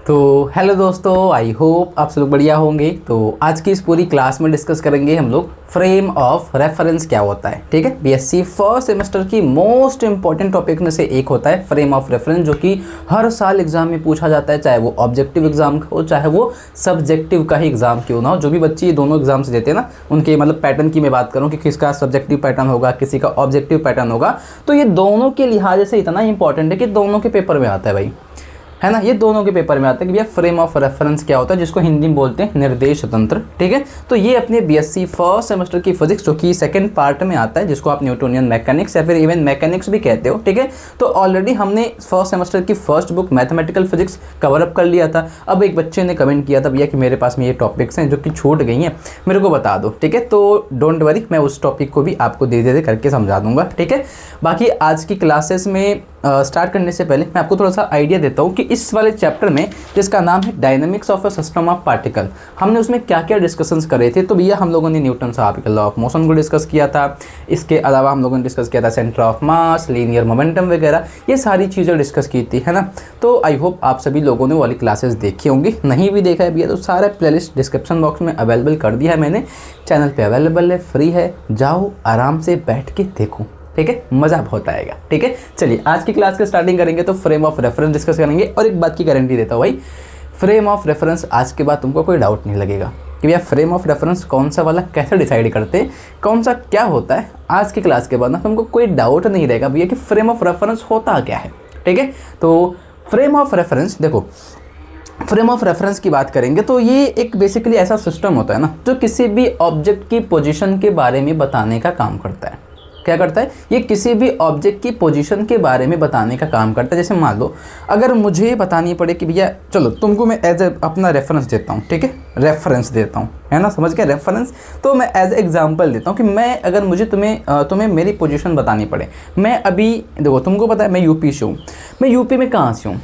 तो हेलो दोस्तों, I hope आप सब लोग बढ़िया होंगे। तो आज की इस पूरी क्लास में डिस्कस करेंगे हम लोग फ्रेम ऑफ रेफरेंस क्या होता है। ठीक है, बीएससी फर्स्ट सेमेस्टर की मोस्ट इंपॉर्टेंट टॉपिक में से एक होता है फ्रेम ऑफ रेफरेंस, जो कि हर साल एग्जाम में पूछा जाता है, चाहे वो ऑब्जेक्टिव एग्जाम हो चाहे वो सब्जेक्टिव का ही एग्जाम क्यों ना हो। जो भी बच्चे ये दोनों एग्जाम से देते हैं ना, उनके मतलब पैटर्न की मैं बात करूँ कि किसका सब्जेक्टिव पैटर्न होगा, किसी का ऑब्जेक्टिव पैटर्न होगा, तो ये दोनों के लिहाज से इतना इंपॉर्टेंट है कि दोनों के पेपर में आता है भाई, है ना। ये दोनों के पेपर में आता है कि भैया फ्रेम ऑफ रेफरेंस क्या होता है, जिसको हिंदी में बोलते हैं निर्देश तंत्र। ठीक है, तो ये अपने बीएससी फर्स्ट सेमेस्टर की फिजिक्स जो कि सेकंड पार्ट में आता है, जिसको आप न्यूटोनियन मैकेनिक्स या फिर इवन मैकेनिक्स भी कहते हो। ठीक है, तो ऑलरेडी हमने फर्स्ट सेमेस्टर की first book mathematical physics cover up कर लिया था। अब एक बच्चे ने कमेंट किया था भैया कि मेरे पास में ये टॉपिक्स हैं जो कि छूट गई हैं, मेरे को बता दो। ठीक है, तो डोंट वरी, मैं उस टॉपिक को भी आपको धीरे धीरे करके समझा दूंगा। ठीक है, बाकी आज की क्लासेस में स्टार्ट करने से पहले मैं आपको थोड़ा सा आइडिया देता हूँ कि इस वाले चैप्टर में, जिसका नाम है dynamics of a system of particle, हमने उसमें क्या क्या डिस्कशंस करे थे। तो भैया हम लोगों ने न्यूटन साहब के लॉ ऑफ मोशन को डिस्कस किया था। इसके अलावा हम लोगों ने डिस्कस किया था centre of mass, linear momentum वगैरह, ये सारी चीज़ें डिस्कस की थी, है ना। तो आई होप आप सभी लोगों ने वाली क्लासेस देखी होंगी। नहीं भी देखा है भैया तो सारा प्लेलिस्ट डिस्क्रिप्शन बॉक्स में अवेलेबल कर दिया है मैंने, चैनल पर अवेलेबल है, फ्री है, जाओ आराम से बैठ के देखो। ठीक है, मज़ा बहुत आएगा। ठीक है, चलिए आज की क्लास की स्टार्टिंग करेंगे तो फ्रेम ऑफ रेफरेंस डिस्कस करेंगे। और एक बात की गारंटी देता हूँ भाई, फ्रेम ऑफ रेफरेंस आज के बाद तुमको कोई डाउट नहीं लगेगा कि भैया फ्रेम ऑफ रेफरेंस कौन सा वाला कैसे डिसाइड करते हैं, कौन सा क्या होता है। आज की क्लास के बाद ना तुमको कोई डाउट नहीं रहेगा भैया कि फ्रेम ऑफ रेफरेंस होता क्या है। ठीक है, तो फ्रेम ऑफ रेफरेंस देखो, फ्रेम ऑफ रेफरेंस की बात करेंगे तो ये एक बेसिकली ऐसा सिस्टम होता है ना, जो किसी भी ऑब्जेक्ट की पोजीशन के बारे में बताने का काम करता है। क्या करता है ये, किसी भी ऑब्जेक्ट की पोजीशन के बारे में बताने का काम करता है। जैसे मान लो अगर मुझे बतानी पड़े कि भैया चलो तुमको मैं एज ए अपना रेफरेंस देता हूँ। ठीक है, रेफरेंस देता हूँ, है ना, समझ गए रेफरेंस। तो मैं एज एग्जांपल देता हूँ कि मैं अगर मुझे तुम्हें मेरी पोजीशन बतानी पड़े, मैं अभी देखो तुमको पता है मैं यूपी से हूँ, मैं यूपी में कहाँ से हूँ,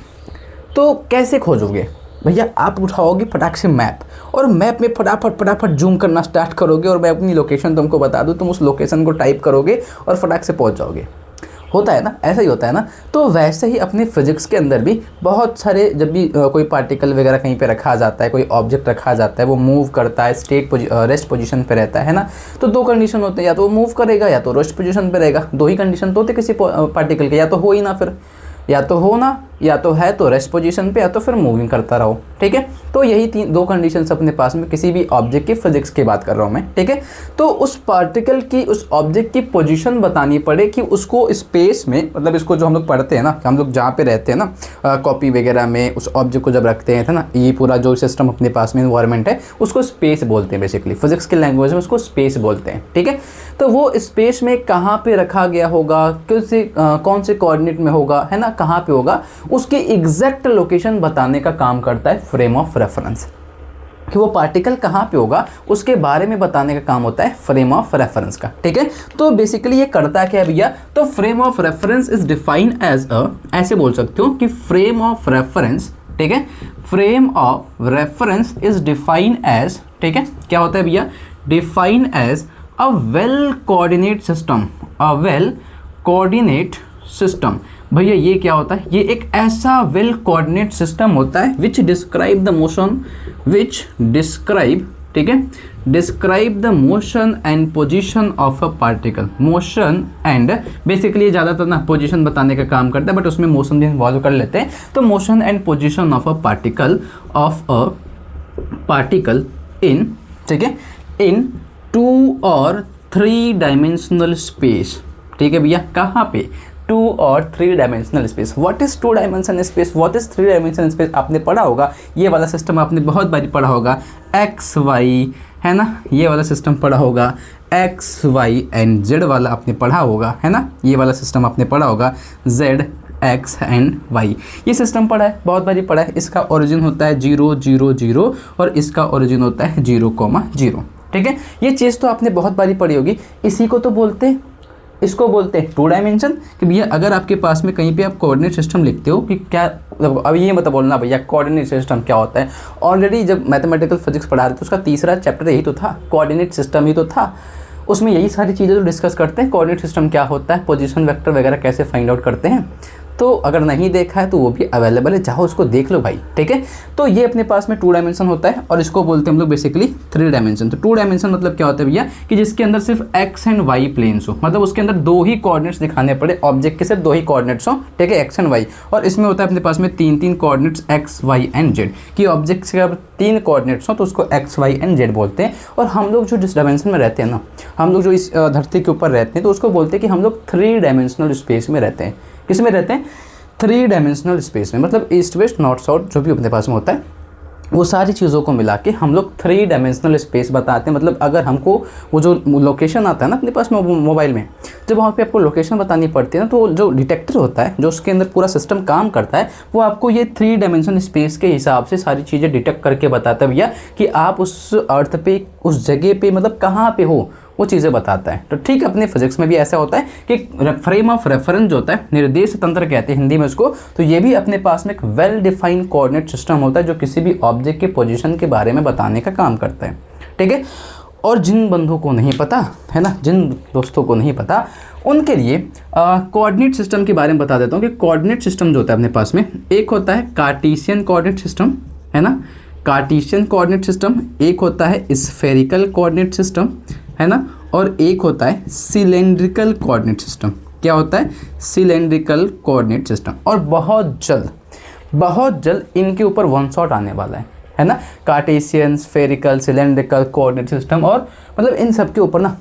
तो कैसे खोजोगे भैया, आप उठाओगे फटाक से मैप और मैप में फटाफट जूम करना स्टार्ट करोगे और मैं अपनी लोकेशन तुमको बता दूं, तुम उस लोकेशन को टाइप करोगे और फटाक से पहुंच जाओगे। होता है ना, ऐसा ही होता है ना। तो वैसे ही अपने फिजिक्स के अंदर भी बहुत सारे, जब भी कोई पार्टिकल वगैरह कहीं पे रखा जाता है, कोई ऑब्जेक्ट रखा जाता है, वो मूव करता है, रेस्ट पोजीशन पे रहता है ना, तो दो कंडीशन होते हैं, या तो वो मूव करेगा या तो रेस्ट पोजीशन पे रहेगा। दो ही कंडीशन तो होते किसी पार्टिकल के, या तो हो ही ना, फिर या तो हो ना, या तो है तो रेस्ट पोजीशन पे, या तो फिर मूविंग करता रहो। ठीक है, तो यही दो कंडीशंस अपने पास में किसी भी ऑब्जेक्ट की फिजिक्स की बात कर रहा हूँ मैं। ठीक है, तो उस पार्टिकल की, उस ऑब्जेक्ट की पोजीशन बतानी पड़े कि उसको स्पेस में, मतलब इसको जो हम लोग पढ़ते हैं ना, हम लोग जहाँ पे रहते हैं ना कॉपी वगैरह में, उस ऑब्जेक्ट को जब रखते हैं ना, ये पूरा जो सिस्टम अपने पास में इन्वायरमेंट है उसको स्पेस बोलते हैं। बेसिकली फिजिक्स की लैंग्वेज में उसको स्पेस बोलते हैं। ठीक है, तो वो स्पेस में कहाँ पे रखा गया होगा, कौन से कोऑर्डिनेट में होगा, है ना, कहाँ पे होगा, उसकी एग्जैक्ट लोकेशन बताने का काम करता है फ्रेम ऑफ रेफरेंस। कि वो पार्टिकल कहाँ पे होगा उसके बारे में बताने का काम होता है फ्रेम ऑफ रेफरेंस का। ठीक है, तो बेसिकली ये करता क्या है भैया, तो frame of reference is define as a, ऐसे बोल सकते हो कि फ्रेम ऑफ रेफरेंस, ठीक है, frame of reference is define as, ठीक है, क्या होता है भैया, define as a well coordinate system, a well coordinate system. भैया ये क्या होता है, ये एक ऐसा वेल कोऑर्डिनेट सिस्टम होता है विच describe the motion, which describe, ठीक है, describe the motion and position of a particle. Motion and basically ज़्यादातर ना पोजीशन बताने का काम करता है, बट उसमें मोशन भी इन्वॉल्व कर लेते हैं। तो motion and position of a particle in, ठीक है, इन 2 और 3 डायमेंशनल स्पेस। ठीक है भैया, कहाँ पे, 2 और 3 dimensional space. What is 2 dimensional space, what is 3 dimensional space, आपने पढ़ा होगा, ये वाला सिस्टम आपने बहुत बारी पढ़ा होगा, एक्स वाई, है ना, ये वाला सिस्टम पढ़ा होगा, एक्स वाई एंड जेड वाला आपने पढ़ा होगा, है ना, ये वाला सिस्टम आपने पढ़ा होगा, जेड एक्स एंड वाई, ये सिस्टम पढ़ा है, बहुत बारी पढ़ा है। इसका ओरिजिन होता है 0 0 0 और इसका ओरिजिन होता है 0,0। ठीक है, ये चीज़ तो आपने बहुत बारी पढ़ी होगी। इसी को तो बोलते हैं, इसको बोलते हैं 2 डायमेंशन। कि भैया अगर आपके पास में कहीं पे आप कोऑर्डिनेट सिस्टम लिखते हो कि क्या, अब ये मत बोलना भैया कोऑर्डिनेट सिस्टम क्या होता है। ऑलरेडी जब मैथमेटिकल फिजिक्स पढ़ा रहे थे उसका तीसरा चैप्टर यही तो था, कोऑर्डिनेट सिस्टम ही तो था। उसमें यही सारी चीज़ें जो डिस्कस करते हैं, कोऑर्डिनेट सिस्टम क्या होता है, पोजीशन वेक्टर वगैरह कैसे फाइंड आउट करते हैं। तो अगर नहीं देखा है तो वो भी अवेलेबल है, जाओ उसको देख लो भाई, ठीक है। तो ये अपने पास में 2 डायमेंशन होता है और इसको बोलते हैं हम लोग बेसिकली 3 डायमेंशन। तो 2 डायमेंशन मतलब क्या होता है भैया कि जिसके अंदर सिर्फ एक्स एंड वाई प्लेन्स हो, मतलब उसके अंदर 2 ही कोऑर्डिनेट्स दिखाने पड़े, ऑब्जेक्ट के सिर्फ 2 ही कोऑर्डिनेट्स हो, ठीक है, एक्स एंड वाई। और इसमें होता है अपने पास में 3 coordinates x y and z, कि ऑब्जेक्ट के अगर 3 कोऑर्डिनेट्स हो तो उसको एक्स वाई एंड जेड बोलते हैं। और हम लोग जो जिस डायमेंशन में रहते हैं ना, हम लोग जो इस धरती के ऊपर रहते हैं, तो उसको बोलते हैं कि हम लोग 3 डायमेंशनल स्पेस में रहते हैं। किस में रहते हैं? 3 डायमेंशनल स्पेस में, मतलब ईस्ट वेस्ट नॉर्थ साउथ जो भी अपने पास में होता है वो सारी चीज़ों को मिला के हम लोग 3 डायमेंशनल स्पेस बताते हैं। मतलब अगर हमको वो जो लोकेशन आता है ना अपने पास में मोबाइल में, जब वहाँ पे आपको लोकेशन बतानी पड़ती है ना, तो जो डिटेक्टर होता है जो उसके अंदर पूरा सिस्टम काम करता है, वो आपको ये 3 डायमेंशन स्पेस के हिसाब से सारी चीज़ें डिटेक्ट करके बताता है भैया कि आप उस अर्थ पे, उस जगह पे, मतलब कहाँ पे हो, वो चीज़ें बताता है। तो ठीक अपने फिजिक्स में भी ऐसा होता है कि फ्रेम ऑफ रेफरेंस जो होता है, निर्देश तंत्र कहते हैं हिंदी में उसको, तो ये भी अपने पास में एक वेल डिफाइंड कोऑर्डिनेट सिस्टम होता है जो किसी भी ऑब्जेक्ट के पोजीशन के बारे में बताने का काम करता है, ठीक है। और जिन बंधुओं को नहीं पता है ना, जिन दोस्तों को नहीं पता, उनके लिए कोऑर्डिनेट सिस्टम के बारे में बता देता हूँ कि कोऑर्डिनेट सिस्टम जो होता है अपने पास में, एक होता है कार्टेशियन कोऑर्डिनेट सिस्टम, है ना, कार्टेशियन कोऑर्डिनेट सिस्टम, एक होता है स्फेरिकल कोऑर्डिनेट सिस्टम, है ना, और एक होता है सिलेंड्रिकल कोऑर्डिनेट सिस्टम। क्या होता है? Cylindrical coordinate system. और बहुत जल्द इनके ऊपर 1 शॉट आने वाला है ना, Cartesian, spherical, cylindrical coordinate system, और मतलब इन सब के ऊपर ना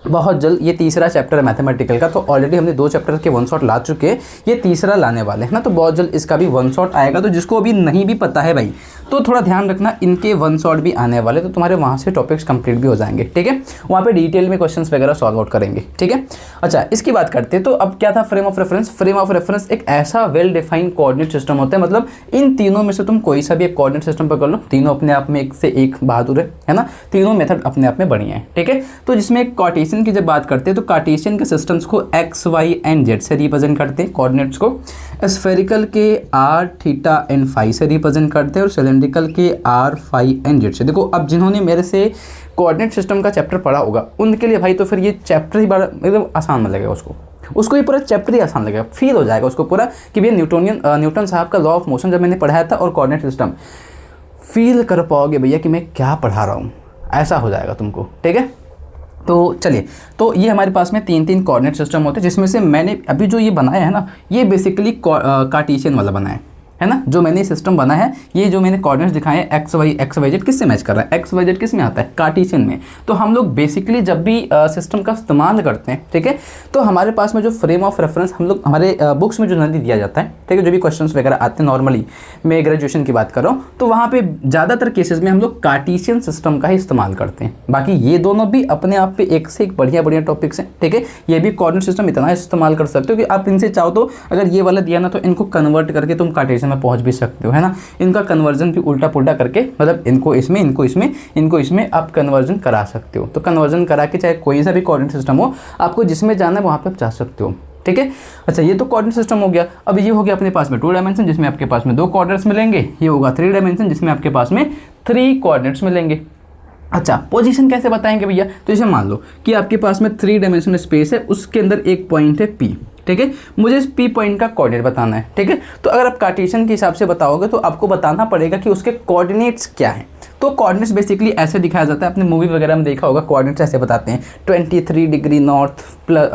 बहुत जल्द, ये तीसरा चैप्टर है मैथमेटिकल का, तो ऑलरेडी हमने 2 चैप्टर के 1 शॉट ला चुके हैं, ये तीसरा लाने वाले हैं ना, तो बहुत जल्द इसका भी 1 शॉट आएगा। तो जिसको अभी नहीं भी पता है भाई, तो थोड़ा ध्यान रखना, इनके 1 शॉट भी आने वाले, तो तुम्हारे वहाँ से टॉपिक्स कंप्लीट भी हो जाएंगे, ठीक है। वहाँ पे डिटेल में क्वेश्चंस वगैरह सॉल्व आउट करेंगे, ठीक है। अच्छा, इसकी बात करते हैं। तो अब क्या था frame of reference? Frame of reference एक ऐसा वेल डिफाइंड कोऑर्डिनेट सिस्टम होता है, मतलब इन तीनों में से तुम कोई सा भी एक कोऑर्डिनेट सिस्टम पकड़ लो, तीनों अपने आप में एक से एक बहादुर है ना, तीनों मेथड अपने आप में बढ़िया है, ठीक है। तो जिसमें कार्टेशियन की जब बात करते हैं तो कार्टेशियन के सिस्टम्स को एक्स वाई एंड जेड से रिप्रेजेंट करते हैं कोऑर्डिनेट्स को, स्फेरिकल के आर थीटा एंड फाई से रिप्रेजेंट करते हैं, और सिलेंड्रिकल के आर फाई एंड जेड से। देखो अब जिन्होंने मेरे से कोऑर्डिनेट सिस्टम का चैप्टर पढ़ा होगा उनके लिए भाई तो फिर ये चैप्टर ही बड़ा एकदम आसान लगेगा, उसको ये पूरा चैप्टर ही आसान लगेगा, फील हो जाएगा उसको पूरा कि भैया न्यूटन साहब का लॉ ऑफ मोशन जब मैंने पढ़ाया था और कोऑर्डिनेट सिस्टम, फील कर पाओगे भैया कि मैं क्या पढ़ा रहा हूँ, ऐसा हो जाएगा तुमको, ठीक है। तो चलिए, तो ये हमारे पास में 3 कोऑर्डिनेट सिस्टम होते हैं, जिसमें से मैंने अभी जो ये बनाया है ना, ये बेसिकली कार्टेशियन वाला बनाया है ना, जो मैंने सिस्टम बना है, ये जो मैंने कोऑर्डिनेट्स दिखाए हैं एक्स वाई जेड, किससे मैच कर रहा है? एक्स वाई जेड किस में आता है? कार्टेशियन में। तो हम लोग बेसिकली जब भी सिस्टम का इस्तेमाल करते हैं, ठीक है, तो हमारे पास में जो फ्रेम ऑफ रेफरेंस हम लोग हमारे बुक्स में जो जनरली दिया जाता है, ठीक है, जो भी क्वेश्चंस वगैरह आते हैं नॉर्मली, मैं ग्रेजुएशन की बात कर रहा हूँ, तो वहाँ पे ज़्यादातर केसेस में हम लोग कार्टेशियन सिस्टम का ही इस्तेमाल करते हैं। बाकी ये दोनों भी अपने आप पे एक से एक बढ़िया टॉपिक्स हैं, ठीक है। ये भी कोऑर्डिनेट सिस्टम इतना इस्तेमाल कर सकते हो कि आप इनसे चाहो तो अगर ये वाला दिया ना, तो इनको कन्वर्ट करके तुम कार्टेशियन में पहुँच भी सकते हो, है ना। इनका कन्वर्जन भी उल्टा पुल्टा करके, मतलब इनको इसमें आप कन्वर्जन करा सकते हो। तो कन्वर्जन करा के चाहे कोई सा भी कोऑर्डिनेट सिस्टम हो, आपको जिसमें जाना है वहाँ पे आप जा सकते हो, ठीक है। अच्छा, ये तो कोऑर्डिनेट सिस्टम हो गया। अब ये हो गया अपने पास में 2 डायमेंशन, जिसमें आपके पास में 2 कोऑर्डिनेट्स मिलेंगे। ये होगा 3 डायमेंशन, जिसमें आपके पास में 3 कोऑर्डिनेट्स मिलेंगे। अच्छा, पोजीशन कैसे बताएंगे भैया? तो इसे मान लो कि आपके पास में 3 डायमेंशनल स्पेस है, उसके अंदर एक पॉइंट है P, ठीक है। मुझे इस P पॉइंट का कोऑर्डिनेट बताना है, ठीक है। तो अगर आप कार्टेशियन के हिसाब से बताओगे तो आपको बताना पड़ेगा कि उसके कोऑर्डिनेट्स क्या हैं। तो कोऑर्डिनेट्स बेसिकली ऐसे दिखाया जाता है, आपने मूवी वगैरह में देखा होगा, कोऑर्डिनेट्स ऐसे बताते हैं 23 degree north plus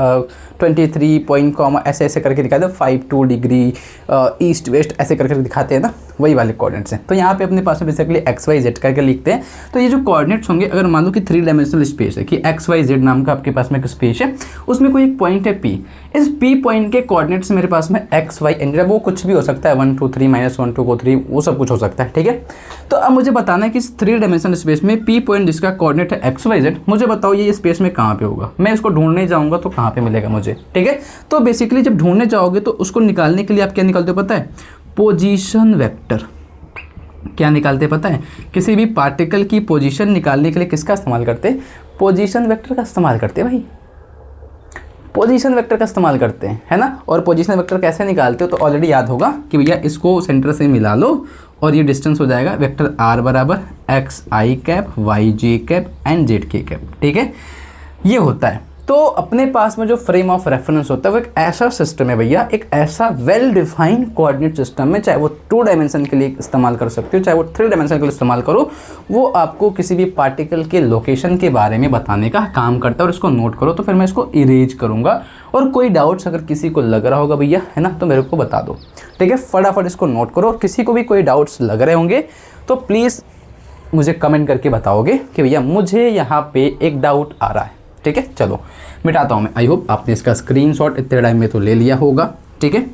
23 point comma ऐसे करके दिखाते हैं, 52 डिग्री ईस्ट वेस्ट ऐसे करके दिखाते हैं ना, वही वाले कोऑर्डिनेट्स हैं। तो यहाँ पे अपने पास बेसिकली एक्स वाई जेड करके लिखते हैं। तो ये जो कोऑर्डिनेट्स होंगे, अगर मान लो कि 3 डायमेंशनल स्पेस है, कि एक्स वाई जेड नाम का आपके पास में एक स्पेस है, उसमें कोई एक पॉइंट है P, इस P पॉइंट के कोऑर्डिनेट्स मेरे पास में एक्स वाई एंड वो कुछ भी हो सकता है, 1 2 3 -1 2 3, वो सब कुछ हो सकता है, ठीक है। तो अब मुझे बताना है कि इस 3 डायमेंशनल स्पेस में P पॉइंट जिसका कोऑर्डिनेट है एक्स वाई जेड, मुझे बताओ ये स्पेस में कहाँ पे होगा। मैं इसको ढूंढने जाऊँगा तो कहाँ पे मिलेगा मुझे, ठीक है। तो बेसिकली जब ढूंढने जाओगे तो उसको निकालने के लिए आप क्या निकालते हो पता है? Position vector. क्या निकालते पता है? किसी भी पार्टिकल की पोजीशन निकालने के लिए किसका इस्तेमाल करते हैं? पोजीशन वेक्टर का इस्तेमाल करते हैं भाई, पोजीशन वेक्टर का इस्तेमाल करते हैं, है ना। और पोजीशन वेक्टर कैसे निकालते हो तो ऑलरेडी याद होगा कि भैया इसको सेंटर से मिला लो और ये डिस्टेंस हो जाएगा वेक्टर r बराबर x i cap y j cap and z k cap, ठीक है। ये होता है। तो अपने पास में जो फ्रेम ऑफ रेफरेंस होता है वो एक ऐसा सिस्टम है भैया, एक ऐसा वेल डिफाइंड कोऑर्डिनेट सिस्टम है, चाहे वो 2 डायमेंशन के लिए इस्तेमाल कर सकते हो, चाहे वो 3 डायमेंशन के लिए इस्तेमाल करो, वो आपको किसी भी पार्टिकल के लोकेशन के बारे में बताने का काम करता है। और इसको नोट करो, तो फिर मैं इसको इरेज करूँगा, और कोई डाउट्स अगर किसी को लग रहा होगा भैया, है ना, तो मेरे को बता दो, ठीक है। फटाफट इसको नोट करो, और किसी को भी कोई डाउट्स लग रहे होंगे तो प्लीज़ मुझे कमेंट करके बताओगे कि भैया मुझे यहाँ पे एक डाउट आ रहा है, ठीक है। चलो मिटाता हूँ मैं। आई होप आपने इसका स्क्रीनशॉट इतने टाइम में तो ले लिया होगा, ठीक है।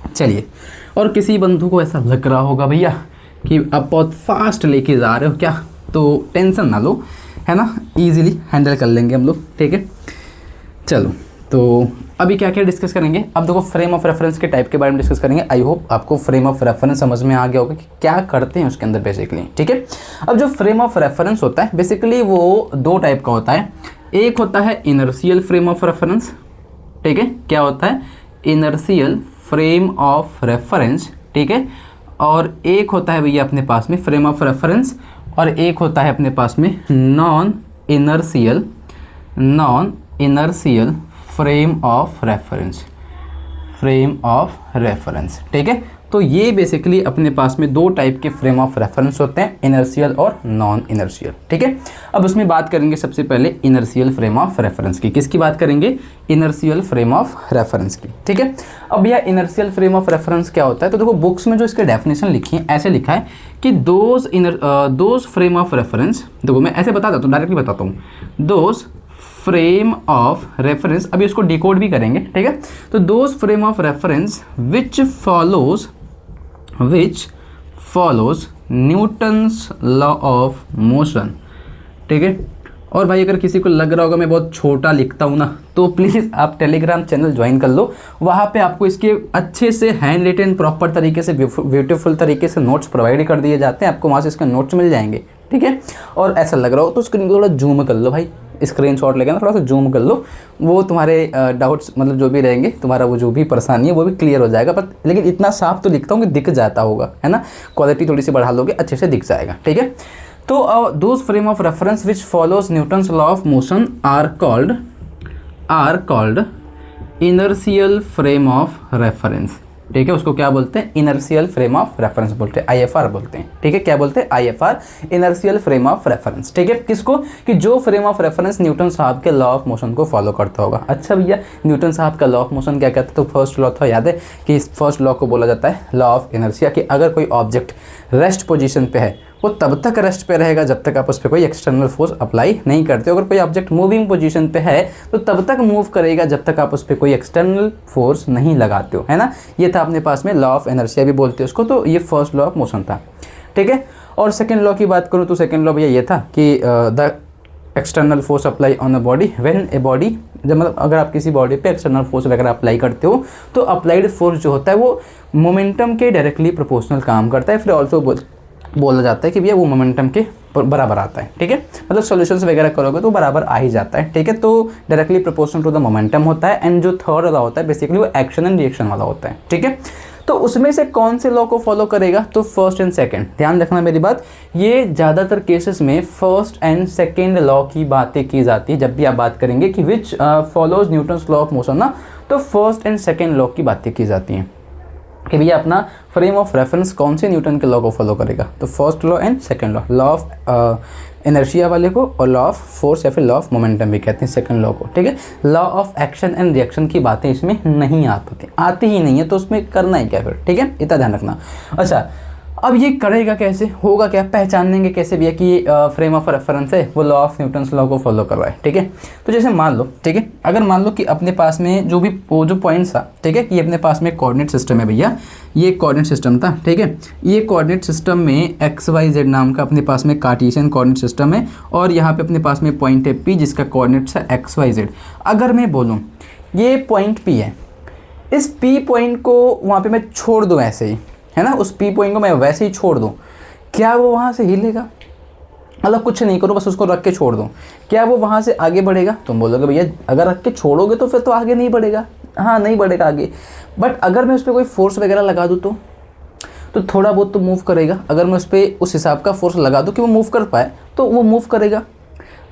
चलिए, और किसी बंधु को ऐसा लग रहा होगा भैया कि आप बहुत फास्ट लेके जा रहे हो क्या, तो टेंशन ना लो, है ना, इजीली हैंडल कर लेंगे हम लोग, ठीक है। चलो, तो अभी क्या क्या डिस्कस करेंगे, अब देखो फ्रेम ऑफ रेफरेंस के टाइप के बारे में डिस्कस करेंगे। आई होप आपको फ्रेम ऑफ रेफरेंस समझ में आ गया होगा कि क्या करते हैं उसके अंदर बेसिकली, ठीक है। अब जो फ्रेम ऑफ रेफरेंस होता है बेसिकली वो 2 टाइप का होता है। एक होता है इनर्शियल फ्रेम ऑफ रेफरेंस, ठीक है। क्या होता है? इनर्शियल फ्रेम ऑफ रेफरेंस, ठीक है। और एक होता है भैया अपने पास में फ्रेम ऑफ रेफरेंस, और एक होता है अपने पास में non inertial frame of reference, ठीक है। तो ये बेसिकली अपने पास में 2 टाइप के फ्रेम ऑफ रेफरेंस होते हैं, इनर्शियल और नॉन इनर्शियल, ठीक है। अब उसमें बात करेंगे सबसे पहले इनर्शियल फ्रेम ऑफ रेफरेंस की। किसकी बात करेंगे? इनर्शियल फ्रेम ऑफ रेफरेंस की, ठीक है। अब यह इनर्शियल फ्रेम ऑफ रेफरेंस क्या होता है, तो देखो बुक्स में जो इसके डेफिनेशन लिखी है ऐसे लिखा है कि दोज फ्रेम ऑफ रेफरेंस, देखो मैं ऐसे बता देता हूँ, डायरेक्टली बताता हूँ, दोज फ्रेम ऑफ रेफरेंस, अभी उसको डिकोड भी करेंगे, ठीक है। तो those frame of reference which follows Newton's law of motion, ठीक है। और भाई अगर किसी को लग रहा होगा मैं बहुत छोटा लिखता हूँ ना, तो प्लीज़ आप टेलीग्राम चैनल ज्वाइन कर लो, वहाँ पे आपको इसके अच्छे से हैंड रिटन प्रॉपर तरीके से ब्यूटीफुल तरीके से नोट्स प्रोवाइड कर दिए जाते हैं, आपको वहाँ से इसके नोट्स मिल जाएंगे, ठीक है। और ऐसा लग रहा हो तो स्क्रीन को थोड़ा जूम कर लो भाई, स्क्रीनशॉट लेके ना थोड़ा सा जूम कर लो, वो तुम्हारे डाउट्स मतलब जो भी रहेंगे, तुम्हारा वो जो भी परेशानी है वो भी क्लियर हो जाएगा। पर लेकिन इतना साफ तो लिखता हूँ कि दिख जाता होगा, है ना, क्वालिटी थोड़ी सी बढ़ा लोगे अच्छे से दिख जाएगा, ठीक है। तो those frame of reference which follows Newton's law of motion are called inertial frame of reference, ठीक है। उसको क्या बोलते हैं? इनर्शियल फ्रेम ऑफ रेफरेंस बोलते हैं, IFR बोलते हैं, ठीक है। क्या बोलते हैं? IFR, inertial frame of reference, ठीक है। किसको? कि जो फ्रेम ऑफ रेफरेंस न्यूटन साहब के लॉ ऑफ मोशन को फॉलो करता होगा। अच्छा भैया, न्यूटन साहब का लॉ ऑफ मोशन क्या कहता है? तो फर्स्ट लॉ था, याद है कि इस फर्स्ट लॉ को बोला जाता है लॉ ऑफ इनर्शिया, कि अगर कोई ऑब्जेक्ट रेस्ट पोजीशन पे है वो तब तक रेस्ट पे रहेगा जब तक आप उस पर कोई एक्सटर्नल फोर्स अप्लाई नहीं करते हो। अगर कोई ऑब्जेक्ट मूविंग पोजीशन पे है तो तब तक मूव करेगा जब तक आप उस पर कोई एक्सटर्नल फोर्स नहीं लगाते हो, है ना। ये था अपने पास में लॉ ऑफ इनर्शिया भी बोलते हैं उसको, तो ये फर्स्ट लॉ ऑफ मोशन था, ठीक है। और सेकेंड लॉ की बात करूँ तो सेकेंड लॉ भैया ये था कि the external force apply on a body when a body, जब मतलब अगर आप किसी बॉडी पे एक्सटर्नल फोर्स वगैरह अप्लाई करते हो तो अप्लाइड फोर्स जो होता है वो मोमेंटम के डायरेक्टली प्रोपोर्शनल काम करता है। फिर ऑल्सो बोला जाता है कि भैया वो मोमेंटम के बराबर आता है, ठीक है। मतलब सॉल्यूशंस वगैरह करोगे तो बराबर आ ही जाता है, ठीक है। तो directly proportional to the momentum होता है। एंड जो थर्ड वाला होता है बेसिकली वो एक्शन एंड रिएक्शन वाला होता है, ठीक है। तो उसमें से कौन से लॉ को फॉलो करेगा? तो फर्स्ट एंड सेकंड, ध्यान रखना मेरी बात, ये ज़्यादातर केसेस में फर्स्ट एंड सेकंड लॉ की बातें की जाती है। जब भी आप बात करेंगे कि विच follows Newton's law of motion ना, तो फर्स्ट एंड सेकंड लॉ की बातें की जाती हैं कि भैया अपना फ्रेम ऑफ रेफरेंस कौन से न्यूटन के लॉ को फॉलो करेगा। तो first law and second law of inertia वाले को, और लॉ ऑफ फोर्स या फिर लॉ ऑफ मोमेंटम भी कहते हैं सेकंड लॉ को, ठीक है। Law of action and reaction की बातें इसमें नहीं आती ही नहीं है, तो उसमें करना ही क्या फिर, ठीक है, इतना ध्यान रखना। अच्छा, अब ये करेगा कैसे, होगा क्या, पहचानेंगे कैसे भैया कि फ्रेम ऑफ रेफरेंस है वो लॉ ऑफ न्यूटन्स लॉ को फॉलो कर रहा है, ठीक है। तो जैसे मान लो, ठीक है, अगर मान लो कि अपने पास में जो भी वो जो पॉइंट्स था, ठीक है, कि अपने पास में कोऑर्डिनेट सिस्टम है भैया, ये कोऑर्डिनेट सिस्टम था, ठीक है। ये कोऑर्डिनेट सिस्टम में XYZ नाम का अपने पास में कार्टेशियन कोऑर्डिनेट सिस्टम है, और यहाँ पे अपने पास में पॉइंट है P जिसका कोऑर्डिनेट्स है XYZ। अगर मैं बोलूँ ये पॉइंट P है, इस P पॉइंट को वहाँ पे मैं छोड़ दूँ ऐसे ही, है ना, उस P पॉइंट को मैं वैसे ही छोड़ दूँ, क्या वो वहाँ से हिलेगा? मतलब कुछ नहीं करो, बस उसको रख के छोड़ दूँ, क्या वो वहाँ से आगे बढ़ेगा? तुम बोलोगे भैया अगर रख के छोड़ोगे तो फिर तो आगे नहीं बढ़ेगा। हाँ, नहीं बढ़ेगा आगे, बट अगर मैं उस पर कोई फोर्स वगैरह लगा दूँ तो थोड़ा बहुत तो मूव करेगा। अगर मैं उस पर उस हिसाब का फोर्स लगा दूँ कि वो मूव कर पाए तो वो मूव करेगा,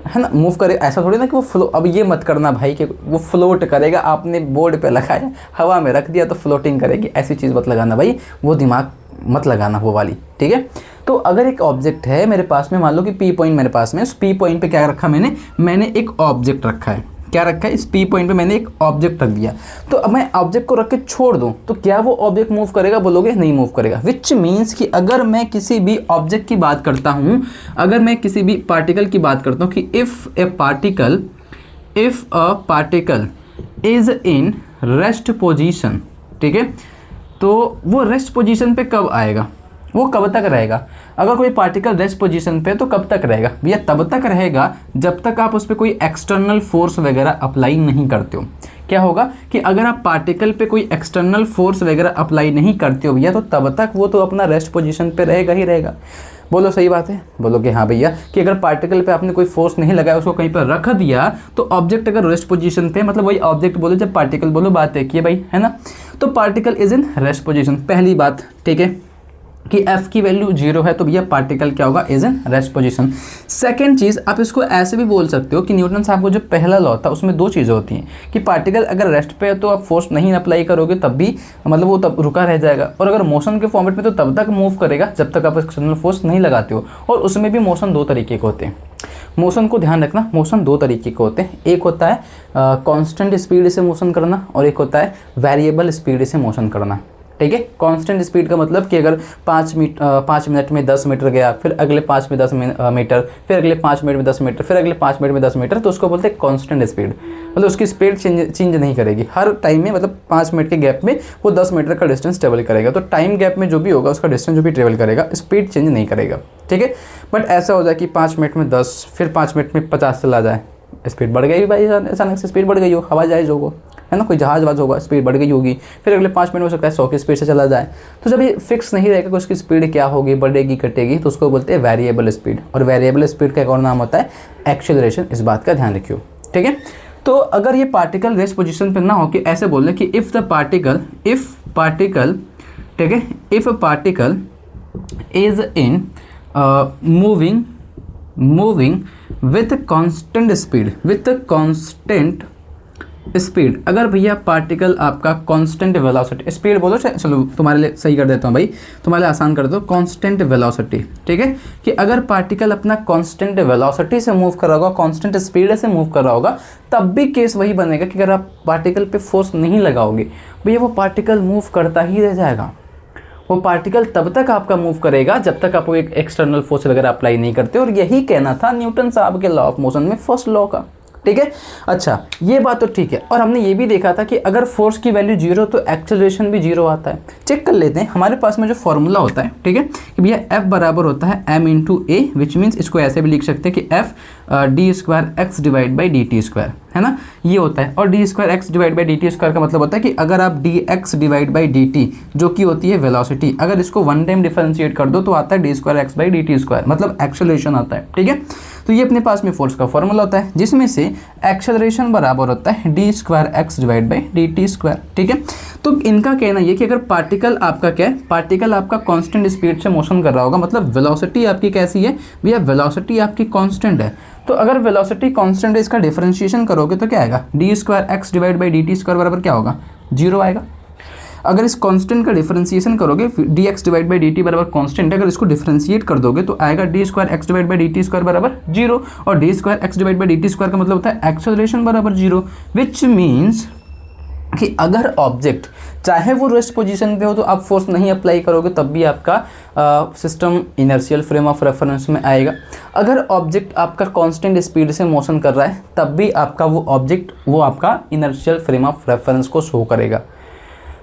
है ना, मूव करे, ऐसा थोड़ी ना कि वो फ्लो, अब ये मत करना भाई कि वो फ्लोट करेगा, आपने बोर्ड पे लगाया हवा में रख दिया तो फ्लोटिंग करेगी, ऐसी चीज़ मत लगाना भाई, वो दिमाग मत लगाना वो वाली, ठीक है। तो अगर एक ऑब्जेक्ट है मेरे पास में, मान लो कि पी पॉइंट मेरे पास में, उस पी पॉइंट पे क्या रखा मैंने एक ऑब्जेक्ट रखा है, क्या रखा है, इस पी पॉइंट पे मैंने एक ऑब्जेक्ट रख दिया। तो अब मैं ऑब्जेक्ट को रख के छोड़ दूं तो क्या वो ऑब्जेक्ट मूव करेगा, बोलोगे नहीं मूव करेगा। विच मीन्स कि अगर मैं किसी भी ऑब्जेक्ट की बात करता हूं, अगर मैं किसी भी पार्टिकल की बात करता हूं कि if a particle is in rest position, ठीक है, तो वो रेस्ट पोजीशन पे कब आएगा, वो कब तक रहेगा। अगर कोई पार्टिकल रेस्ट पोजीशन पे तो कब तक रहेगा भैया, तब तक रहेगा जब तक आप उस पर कोई एक्सटर्नल फोर्स वगैरह अप्लाई नहीं करते हो। क्या होगा कि अगर आप पार्टिकल पे कोई एक्सटर्नल फोर्स वगैरह अप्लाई नहीं करते हो भैया, तो तब तक वो तो अपना रेस्ट पोजीशन पे रहेगा ही रहेगा। बोलो सही बात है, बोलो कि हाँ भैया, कि अगर पार्टिकल पे आपने कोई फोर्स नहीं लगाया, उसको कहीं पर रख दिया, तो ऑब्जेक्ट अगर रेस्ट पोजीशन पे, मतलब वही ऑब्जेक्ट बोलो जब पार्टिकल बोलो, बात है कि भाई, है ना। तो particle is in rest position, पहली बात, ठीक है, कि f की वैल्यू 0 है तो भैया पार्टिकल क्या होगा, is in rest position. Second चीज़, आप इसको ऐसे भी बोल सकते हो कि न्यूटन साहब को जो पहला लॉ था उसमें दो चीज़ें होती हैं कि पार्टिकल अगर रेस्ट पे है तो आप फोर्स नहीं अप्लाई करोगे तब भी, मतलब वो तब रुका रह जाएगा, और अगर मोशन के फॉर्मेट में तो तब तक मूव करेगा जब तक आप एक्सटर्नल फोर्स नहीं लगाते हो। और उसमें भी मोशन दो तरीके के होते हैं, मोशन को ध्यान रखना, मोशन दो तरीके के होते हैं, एक होता है कांस्टेंट स्पीड से मोशन करना और एक होता है वेरिएबल स्पीड से मोशन करना, ठीक है। कांस्टेंट स्पीड का मतलब कि अगर 5 मिनट में 10 मीटर गया, फिर अगले 5 में 10 मीटर, फिर अगले 5 मिनट में 10 मीटर, फिर अगले 5 मिनट में 10 मीटर, तो उसको बोलते हैं कांस्टेंट स्पीड। मतलब उसकी स्पीड चेंज नहीं करेगी हर टाइम में, मतलब 5 मिनट के गैप में वो 10 मीटर का डिस्टेंस ट्रेवल करेगा। तो टाइम गैप में जो भी होगा उसका डिस्टेंस जो भी ट्रेवल करेगा, स्पीड चेंज नहीं करेगा, ठीक है। बट ऐसा हो जाए कि 5 मिनट में 10, फिर 5 मिनट में 50 चला जाए, स्पीड बढ़ गई भाई, अचानक से स्पीड बढ़ गई हो, हवा जायज होगा, है ना, कोई जहाज वाज होगा, स्पीड बढ़ गई होगी, फिर अगले 5 मिनट हो सकता है 100 की स्पीड से चला जाए। तो जब ये फिक्स नहीं रहेगा कि उसकी स्पीड क्या होगी, बढ़ेगी घटेगी, तो उसको बोलते हैं वेरिएबल स्पीड। और वेरिएबल स्पीड का एक और नाम होता है एक्सेलरेशन, इस बात का ध्यान रखियो, ठीक है। तो अगर ये पार्टिकल रेस्ट पोजीशन पे ना हो, कि ऐसे बोल रहे कि इफ पार्टिकल ठीक है, if particle is in moving with constant speed, अगर भैया पार्टिकल आपका कांस्टेंट वेलोसिटी, स्पीड बोलो, चलो तुम्हारे लिए सही कर देता हूँ भाई, तुम्हारे लिए आसान कर दो, कांस्टेंट वेलोसिटी, ठीक है, कि अगर पार्टिकल अपना कांस्टेंट वेलोसिटी से मूव कर रहा होगा, कांस्टेंट स्पीड से मूव कर रहा होगा, तब भी केस वही बनेगा कि अगर आप पार्टिकल पे फोर्स नहीं लगाओगे भैया, वो पार्टिकल मूव करता ही रह जाएगा। वो पार्टिकल तब तक आपका मूव करेगा जब तक आप एक एक्सटर्नल फोर्स वगैरह अप्लाई नहीं करते। और यही कहना था न्यूटन साहब के लॉ ऑफ मोशन में, फर्स्ट लॉ का, ठीक है। अच्छा, ये बात तो ठीक है। और हमने ये भी देखा था कि अगर फोर्स की वैल्यू 0 तो एक्सेलरेशन भी 0 आता है। चेक कर लेते हैं, हमारे पास में जो फॉर्मूला होता है, ठीक है, कि भैया F बराबर होता है m into A, which means इसको ऐसे भी लिख सकते हैं कि F d2x divide by dt2, है ना, ये होता है। और d2x डिवाइड बाई dt2 का मतलब होता है कि अगर आप dx डिवाइड बाई dt, जो कि होती है वेलोसिटी, अगर इसको वन टाइम डिफरेंशिएट कर दो तो आता है d2x बाई dt2, मतलब एक्सेलरेशन आता है, ठीक है। तो ये अपने पास में फोर्स का फॉर्मूला होता है, जिसमें से एक्सेलरेशन बराबर होता है d2x डिवाइड बाई dt2, ठीक है। तो इनका कहना ये कि अगर पार्टिकल आपका क्या है, पार्टिकल आपका कांस्टेंट स्पीड से मोशन कर रहा होगा, मतलब वेलोसिटी आपकी कैसी है भैया, वेलोसिटी आपकी कांस्टेंट है। तो अगर वेलोसिटी कांस्टेंट है, इसका डिफरेंशिएशन करोगे तो क्या आएगा, d2x डिवाइड बाई dt2 बराबर क्या होगा, 0 आएगा। अगर इस कांस्टेंट का डिफरेंशिएशन करोगे, dx डिवाइड बाई dt बराबर कांस्टेंट है, अगर इसको डिफरेंशिएट कर दोगे तो आएगा d2x डिवाइड बाई dt2 बराबर 0। और d2x डिवाइड बाई dt2 का मतलब होता है एक्सेलरेशन बराबर 0, विच मीन्स कि अगर ऑब्जेक्ट चाहे वो रेस्ट पोजीशन पे हो तो आप फोर्स नहीं अप्लाई करोगे तब भी आपका system inertial frame of reference में आएगा। अगर ऑब्जेक्ट आपका कांस्टेंट स्पीड से मोशन कर रहा है तब भी आपका वो ऑब्जेक्ट वो आपका इनर्शियल फ्रेम ऑफ रेफरेंस को शो करेगा।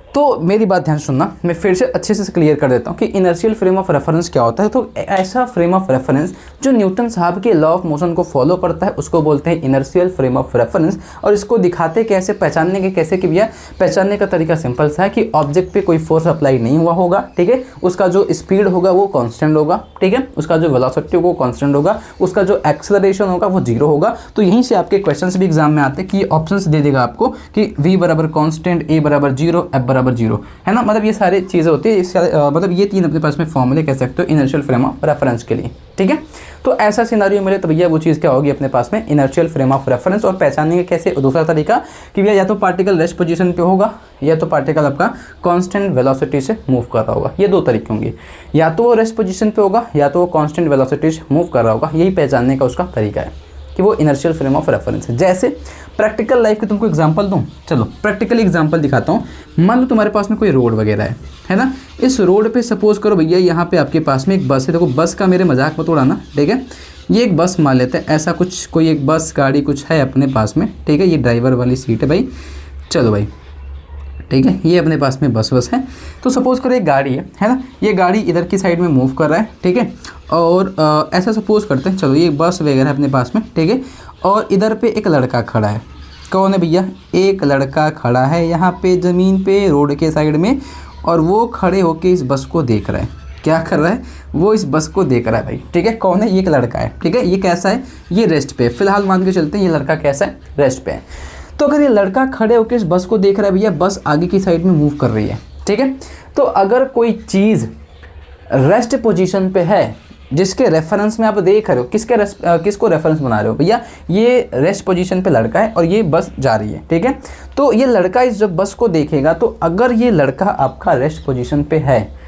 तो मेरी बात ध्यान सुनना, मैं फिर से अच्छे से क्लियर कर देता हूँ कि इनर्शियल फ्रेम ऑफ रेफरेंस क्या होता है। तो ऐसा फ्रेम ऑफ रेफरेंस जो न्यूटन साहब के लॉ ऑफ मोशन को फॉलो करता है उसको बोलते हैं इनर्शियल फ्रेम ऑफ रेफरेंस। और इसको दिखाते कैसे, पहचानने के कैसे कि भैया पहचानने का तरीका सिंपल सा है कि ऑब्जेक्ट पे कोई फोर्स अप्लाई नहीं हुआ होगा, ठीक है, उसका जो स्पीड होगा वो कॉन्स्टेंट होगा, ठीक है, उसका जो वेलोसिटी होगा वो कॉन्स्टेंट होगा, उसका जो एक्सेलरेशन होगा वो 0 होगा। तो यहीं से आपके क्वेश्चन भी एग्जाम में आते हैं कि ऑप्शन दे देगा आपको कि v बराबर कॉन्स्टेंट, a बराबर 0, f बराबर बराबर 0, है ना। मतलब ये सारी चीज़ें होती है, मतलब ये 3 अपने पास में फॉर्मूले कह सकते हो इनर्शियल फ्रेम ऑफ रेफरेंस के लिए, ठीक है। तो ऐसा सिनारियो मिले तो भैया वो चीज़ क्या होगी अपने पास में, इनर्शियल फ्रेम ऑफ रेफरेंस। और पहचानेंगे कैसे, दूसरा तरीका कि भैया या तो पार्टिकल रेस्ट पोजीशन पे होगा या तो पार्टिकल आपका कांस्टेंट वेलोसिटी से मूव कर रहा होगा। ये 2 तरीके होंगे, या तो वो रेस्ट पोजीशन पे होगा या तो वो कांस्टेंट वेलोसिटी से मूव कर रहा होगा। यही पहचानने का उसका तरीका है कि वो इनर्शियल फ्रेम ऑफ रेफरेंस है। जैसे प्रैक्टिकल लाइफ के तुमको एग्जांपल दूं, चलो प्रैक्टिकल एग्जांपल दिखाता हूं। मान लो तुम्हारे पास में कोई रोड वगैरह है ना। इस रोड पे सपोज करो भैया यहाँ पे आपके पास में एक बस है। देखो बस का मेरे मजाक मत उड़ाना, ठीक है। ये एक बस मान लेते हैं, ऐसा कुछ कोई एक बस गाड़ी कुछ है अपने पास में, ठीक है। ये ड्राइवर वाली सीट है भाई, चलो भाई, ठीक है। ये अपने पास में बस है। तो सपोज़ करो एक गाड़ी है ना। ये गाड़ी इधर की साइड में मूव कर रहा है, ठीक है। और ऐसा सपोज़ करते हैं, चलो ये बस वगैरह अपने पास में, ठीक है। और इधर पे एक लड़का खड़ा है। कौन है भैया, एक लड़का खड़ा है यहाँ पे ज़मीन पे रोड के साइड में, और वो खड़े होके इस बस को देख रहा है। क्या कर रहा है, वो इस बस को देख रहा है भाई, ठीक है। कौन है, ये एक लड़का है, ठीक है। ये कैसा है, ये रेस्ट पे, फिलहाल मान के चलते हैं ये लड़का कैसा है, रेस्ट पे है। तो अगर ये लड़का खड़े होकर इस बस को देख रहा है भैया, बस आगे की साइड में मूव कर रही है, ठीक है। तो अगर कोई चीज़ रेस्ट पोजीशन पे है जिसके रेफरेंस में आप देख रहे हो, किसको रेफरेंस बना रहे हो भैया, ये रेस्ट पोजीशन पे लड़का है और ये बस जा रही है, ठीक है। तो ये लड़का इस जब बस को देखेगा, तो अगर ये लड़का आपका रेस्ट पोजीशन पे है,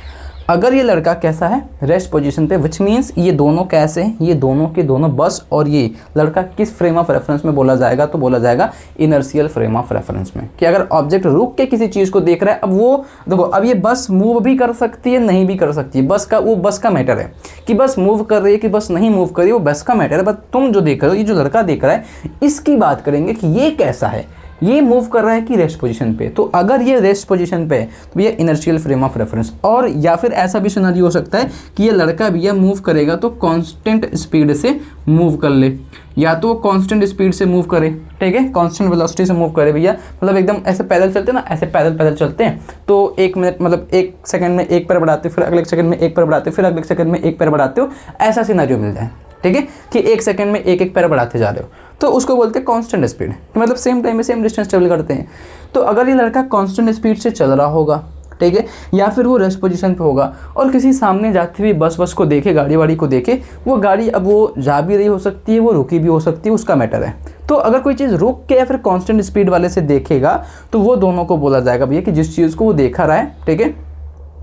अगर ये लड़का कैसा है, रेस्ट पोजीशन पे, विच मीन्स ये दोनों कैसे हैं, ये दोनों के दोनों बस और ये लड़का किस फ्रेम ऑफ रेफरेंस में बोला जाएगा, तो बोला जाएगा इनर्शियल फ्रेम ऑफ रेफरेंस में। कि अगर ऑब्जेक्ट रुक के किसी चीज़ को देख रहा है, अब वो देखो, अब ये बस मूव भी कर सकती है, नहीं भी कर सकती है, वो बस का मैटर है कि बस मूव कर रही है कि बस नहीं मूव कर रही है, वो बस का मैटर है। बट तुम जो देख रहे हो, ये जो लड़का देख रहा है, इसकी बात करेंगे कि ये कैसा है, ये मूव कर रहा है कि रेस्ट पोजीशन पे। तो अगर ये रेस्ट पोजीशन पे है तो ये इनर्शियल फ्रेम ऑफ रेफरेंस। और या फिर ऐसा भी सिनेरियो हो सकता है कि ये लड़का भैया मूव करेगा तो कांस्टेंट स्पीड से मूव कर ले, या तो कांस्टेंट स्पीड से मूव करे, ठीक है, कांस्टेंट वेलोसिटी से मूव करे भैया। मतलब एकदम ऐसे पैदल चलते हैं ना, ऐसे पैदल चलते हैं तो 1 मिनट मतलब 1 सेकंड में 1 पैर बढ़ाते हो, फिर अगले सेकंड में 1 पैर बढ़ाते हो, फिर अगले सेकंड में 1 पैर बढ़ाते हो, ऐसा सिनेरियो मिल जाए, ठीक है, कि 1 सेकंड में 1 पैर बढ़ाते जा रहे हो, तो उसको बोलते हैं कांस्टेंट स्पीड, मतलब सेम टाइम में सेम डिस्टेंस ट्रेवल करते हैं। तो अगर ये लड़का कांस्टेंट स्पीड से चल रहा होगा, ठीक है, या फिर वो रेस्ट पोजीशन पे होगा और किसी सामने जाती हुई बस को देखे, गाड़ी को देखे, वो गाड़ी अब वो जा भी रही हो सकती है, वो रुकी भी हो सकती है, उसका मैटर है। तो अगर कोई चीज़ रुक के या फिर कांस्टेंट स्पीड वाले से देखेगा तो वो दोनों को बोला जाएगा भैया कि जिस चीज़ को वो देखा रहा है, ठीक है,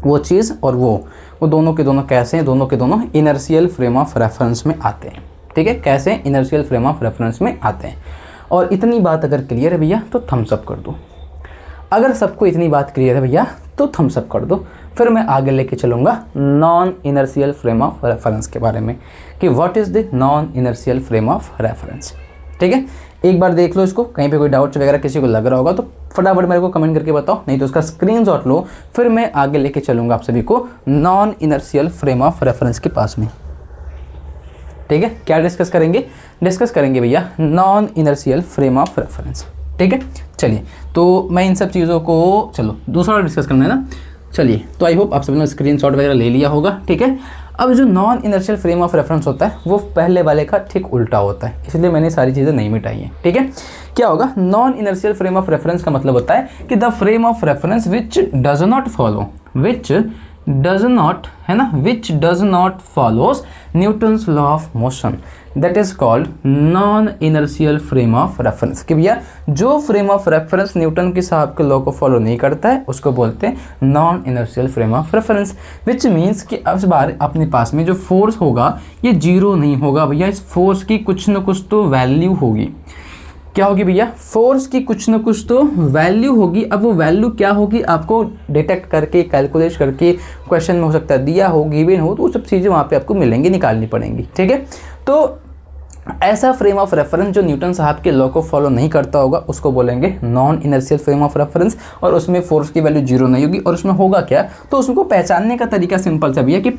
वो चीज़ और वो दोनों के दोनों कैसे हैं, दोनों के दोनों इनर्शियल फ्रेम ऑफ रेफरेंस में आते हैं, ठीक है। कैसे, इनर्शियल फ्रेम ऑफ रेफरेंस में आते हैं। और इतनी बात अगर क्लियर है भैया तो थम्स अप कर दो। अगर सबको इतनी बात क्लियर है भैया तो थम्स अप कर दो। फिर मैं आगे लेके चलूँगा non inertial frame of reference के बारे में कि what is the non inertial frame of reference, ठीक है। एक बार देख लो इसको, कहीं पे कोई डाउट्स वगैरह किसी को लग रहा होगा तो फटाफट मेरे को कमेंट करके बताओ, नहीं तो उसका स्क्रीनशॉट लो, फिर मैं आगे लेके चलूँगा आप सभी को non inertial frame of reference के पास में, ठीक है। क्या डिस्कस करेंगे भैया non inertial frame of reference, ठीक है। चलिए, तो मैं इन सब चीज़ों को, चलो दूसरा डिस्कस करना है ना। चलिए, तो आई होप आप सभी ने स्क्रीनशॉट वगैरह ले लिया होगा, ठीक है। अब जो non inertial frame of reference होता है वो पहले वाले का ठीक उल्टा होता है, इसलिए मैंने सारी चीज़ें नहीं मिटाई हैं, ठीक है। क्या होगा, non inertial frame of reference का मतलब होता है कि the frame of reference which does not follow, which does not follows Newton's law of motion, that is called non inertial frame of reference. कि भैया जो फ्रेम ऑफ रेफरेंस न्यूटन के साहब के लॉ को फॉलो नहीं करता है उसको बोलते हैं non inertial frame of reference. Which means कि अब बार अपने पास में जो फोर्स होगा ये जीरो नहीं होगा भैया, इस फोर्स की कुछ न कुछ तो वैल्यू होगी। क्या होगी भैया, फोर्स की कुछ न कुछ तो वैल्यू होगी। अब वो वैल्यू क्या होगी आपको डिटेक्ट करके, कैलकुलेट करके, क्वेश्चन में हो सकता है दिया हो, गिवन हो, तो वो सब चीज़ें वहाँ पे आपको मिलेंगी, निकालनी पड़ेंगी, ठीक है। तो ऐसा फ्रेम ऑफ रेफरेंस जो न्यूटन साहब के लॉ को फॉलो नहीं करता होगा उसको बोलेंगे non inertial frame of reference, और उसमें फोर्स की वैल्यू जीरो नहीं होगी। और उसमें होगा क्या, तो उसको पहचानने का तरीका सिंपल सा भैया कि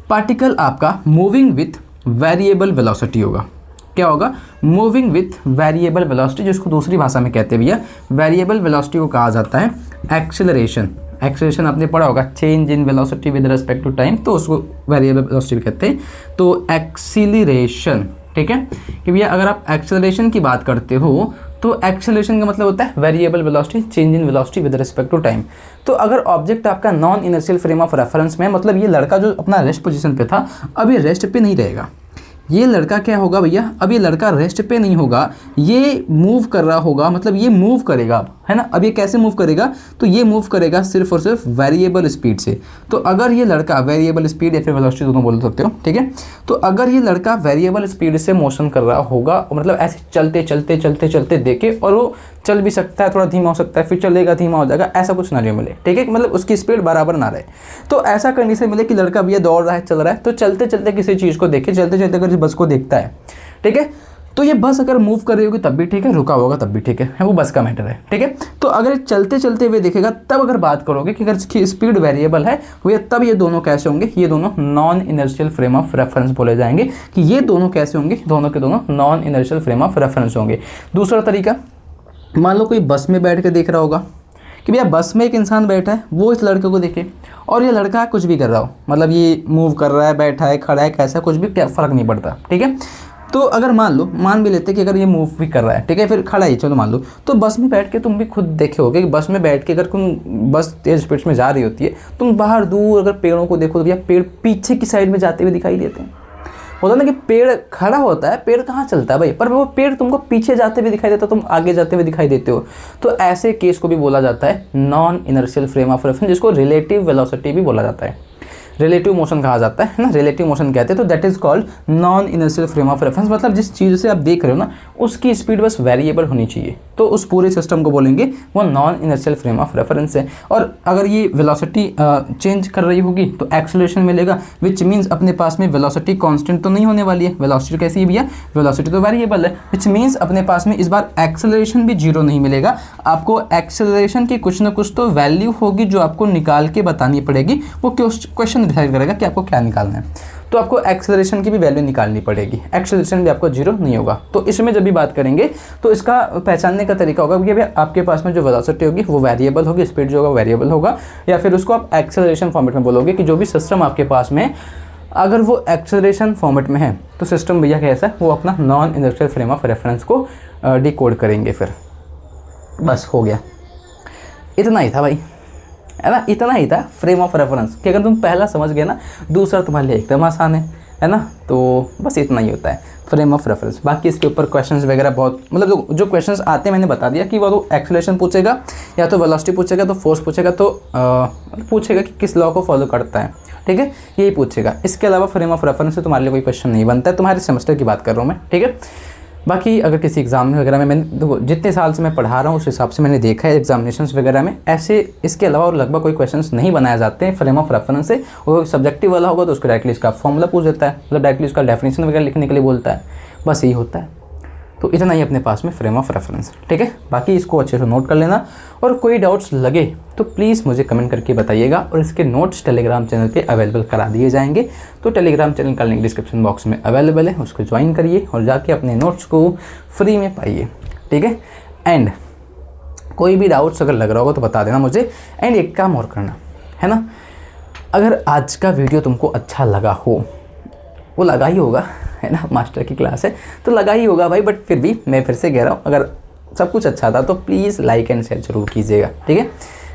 पार्टिकल आपका मूविंग विथ वेरिएबल वेलोसिटी होगा। क्या होगा, मूविंग विथ वेरिएबल वेलोसिटी, जिसको दूसरी भाषा में कहते हैं भैया वेरिएबल वेलोसिटी को कहा जाता है एक्सेलरेशन। एक्सेलरेशन आपने पढ़ा होगा, change in velocity with respect to time, तो उसको वेरिएबल वेलोसिटी कहते हैं। तो एक्सीलरेशन, ठीक है, कि भैया अगर आप एक्सेलरेशन की बात करते हो तो एक्सेलरेशन का मतलब होता है variable velocity, change in velocity with respect to time. तो अगर ऑब्जेक्ट आपका non inertial frame of reference में, मतलब ये लड़का जो अपना रेस्ट पोजीशन पे था, अब ये रेस्ट पे नहीं रहेगा। ये लड़का क्या होगा भैया, अब ये लड़का रेस्ट पे नहीं होगा, ये मूव कर रहा होगा, मतलब ये मूव करेगा, है ना। अब ये कैसे मूव करेगा, तो ये मूव करेगा सिर्फ और सिर्फ वेरिएबल स्पीड से। तो अगर ये लड़का वेरिएबल स्पीड या फिर वेलोसिटी दोनों बोल सकते हो, ठीक है। तो अगर ये लड़का वेरिएबल स्पीड से मोशन कर रहा होगा, मतलब ऐसे चलते चलते चलते चलते देखे, और वो चल भी सकता है, थोड़ा धीमा हो सकता है, फिर चलेगा धीमा हो जाएगा, ऐसा कुछ सिनेरियो मिले, ठीक है, मतलब उसकी स्पीड बराबर ना रहे। तो ऐसा कंडीशन मिले कि लड़का भैया दौड़ रहा है, चल रहा है, तो चलते चलते किसी चीज़ को देखे, चलते चलते अगर बस को देखता है, ठीक है, तो ये बस अगर मूव कर रही होगी तब भी ठीक है, रुका होगा तब भी ठीक है, वो बस का मैटर है, ठीक है। तो अगर चलते चलते हुए देखेगा, तब अगर बात करोगे कि अगर इसकी स्पीड वेरिएबल है भैया, तब ये दोनों कैसे होंगे, ये दोनों non inertial frame of reference बोले जाएंगे। कि ये दोनों कैसे होंगे, दोनों के दोनों non inertial frame of reference होंगे। दूसरा तरीका, मान लो कोई बस में बैठ के देख रहा होगा कि भैया बस में एक इंसान बैठा है, वो इस लड़के को देखे, और ये लड़का कुछ भी कर रहा हो, मतलब ये मूव कर रहा है, बैठा है, खड़ा है, कैसा, कुछ भी फ़र्क नहीं पड़ता, ठीक है। तो अगर मान भी लेते कि अगर ये मूव भी कर रहा है, ठीक है, फिर खड़ा ही, चलो मान लो, तो बस में बैठ के तुम भी खुद देखे होगे कि बस में बैठ के अगर तुम बस तेज स्पीड में जा रही होती है, तुम बाहर दूर अगर पेड़ों को देखो तो भैया पेड़ पीछे की साइड में जाते हुए दिखाई देते हैं। होता ना कि पेड़ खड़ा होता है, पेड़ कहाँ चलता है भाई, पर वो पेड़ तुमको पीछे जाते हुए दिखाई देता है, तुम आगे जाते हुए दिखाई देते हो। तो ऐसे केस को भी बोला जाता है non inertial frame of reference, जिसको रिलेटिव वेलोसिटी भी बोला जाता है, रिलेटिव मोशन कहा जाता है ना, रिलेटिव मोशन कहते हैं। तो that is called non inertial frame of reference, मतलब जिस चीज़ से आप देख रहे हो ना, उसकी स्पीड बस वेरिएबल होनी चाहिए, तो उस पूरे सिस्टम को बोलेंगे वो non inertial frame of reference है। और अगर ये वेलोसिटी चेंज कर रही होगी तो एक्सेलरेशन मिलेगा, विच मीन्स अपने पास में वेलोसिटी कांस्टेंट तो नहीं होने वाली है। वेलोसिटी कैसी है भैया, वेलोसिटी तो वेरिएबल है, विच मीन्स अपने पास में इस बार एक्सेलरेशन भी जीरो नहीं मिलेगा। आपको एक्सेलरेशन की कुछ ना कुछ तो वैल्यू होगी जो आपको निकाल के बतानी पड़ेगी, वो क्वेश्चन डिसाइड करेगा कि आपको क्या निकालना है। तो आपको एक्सेलरेशन की भी वैल्यू निकालनी पड़ेगी, एक्सेलरेशन भी आपको जीरो नहीं होगा। तो इसमें जब भी बात करेंगे तो इसका पहचानने का तरीका होगा कि भाई आपके पास में जो वेलोसिटी होगी वो वेरिएबल होगी, स्पीड जो होगा वेरिएबल होगा, या फिर उसको आप एक्सेलरेशन फॉर्मेट में बोलोगे कि जो भी सिस्टम आपके पास में अगर वो एक्सेलरेशन फॉर्मेट में है तो सिस्टम भैया कैसा है, वो अपना non inertial frame of reference को डिकोड करेंगे। फिर बस हो गया, इतना ही था भाई, है ना, इतना ही था फ्रेम ऑफ रेफरेंस कि अगर तुम पहला समझ गए ना, दूसरा तुम्हारे लिए एकदम आसान है ना। तो बस इतना ही होता है फ्रेम ऑफ रेफरेंस। बाकी इसके ऊपर क्वेश्चंस वगैरह बहुत, मतलब जो क्वेश्चंस आते हैं मैंने बता दिया कि वो तो एक्सेलरेशन पूछेगा, या तो वेलोसिटी पूछेगा, तो फोर्स पूछेगा, तो पूछेगा कि किस लॉ को फॉलो करता है, ठीक है, यही पूछेगा। इसके अलावा फ्रेम ऑफ रेफरेंस से तुम्हारे लिए कोई क्वेश्चन नहीं बनता है, तुम्हारे सेमेस्टर की बात कर रहा हूँ मैं, ठीक है। बाकी अगर किसी एग्ज़ाम में वगैरह में, मैंने जितने साल से मैं पढ़ा रहा हूँ उस हिसाब से मैंने देखा है एग्जामिनेशंस वगैरह में ऐसे इसके अलावा और लगभग कोई क्वेश्चंस नहीं बनाए जाते हैं फ्रेम ऑफ रेफरेंस से। वो सब्जेक्टिव वाला होगा तो उसको डायरेक्टली इसका फॉर्मूला पूछ देता है, मतलब डायरेक्टली उसका डेफिनेशन वगैरह लिखने के लिए बोलता है, बस यही होता है। तो इतना ही अपने पास में फ्रेम ऑफ रेफरेंस, ठीक है। बाकी इसको अच्छे से नोट कर लेना, और कोई डाउट्स लगे तो प्लीज़ मुझे कमेंट करके बताइएगा, और इसके नोट्स टेलीग्राम चैनल पे अवेलेबल करा दिए जाएंगे। तो टेलीग्राम चैनल का लिंक डिस्क्रिप्शन बॉक्स में अवेलेबल है, उसको ज्वाइन करिए और जाके अपने नोट्स को फ्री में पाइए, ठीक है। एंड कोई भी डाउट्स अगर लग रहा होगा तो बता देना मुझे। एंड एक काम और करना है ना, अगर आज का वीडियो तुमको अच्छा लगा हो, वो लगा ही होगा, है ना, मास्टर की क्लास है तो लगा ही होगा भाई, बट फिर भी मैं फिर से कह रहा हूँ, अगर सब कुछ अच्छा था तो प्लीज़ लाइक एंड शेयर जरूर कीजिएगा, ठीक है।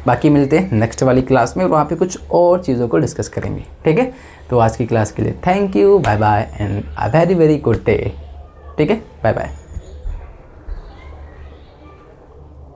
बाकी मिलते हैं नेक्स्ट वाली क्लास में, और वहाँ पे कुछ और चीज़ों को डिस्कस करेंगे, ठीक है। तो आज की क्लास के लिए thank you, bye bye and a very very good day, ठीक है, बाय बाय।